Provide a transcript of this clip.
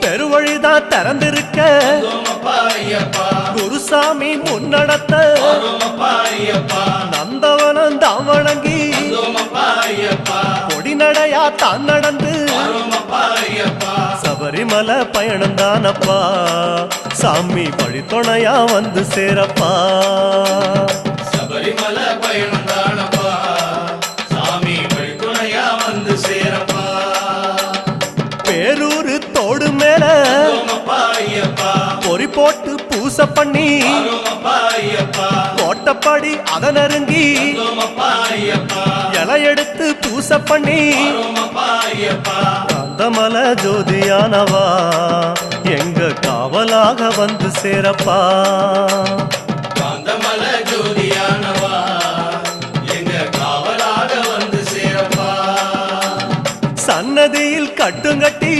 பெருவழிதான் திறந்திருக்க குருசாமி முன்னடத்த நந்தவனம் தான் வணங்கி கொடிநடையா தான் நடந்து சபரிமலை பயணம் தானப்பா சாமி வழித்துணையா வந்து சேரப்பா சபரிமலை பயணம் தானப்பா சாமி வழித்துணையா வந்து சேரப்பா பேரூரு தோடு மேல பொறி போட்டு பூச பண்ணி கோட்டப்படி அத நெருங்கி இலை எடுத்து பூச பண்ணி காந்தமலை ஜோதியானவா எங்க காவலாக வந்து சேரப்பா காந்தமலை ஜோதியானவா எங்க காவலாக வந்து சேரப்பா சன்னதியில் கட்டுங்கட்டி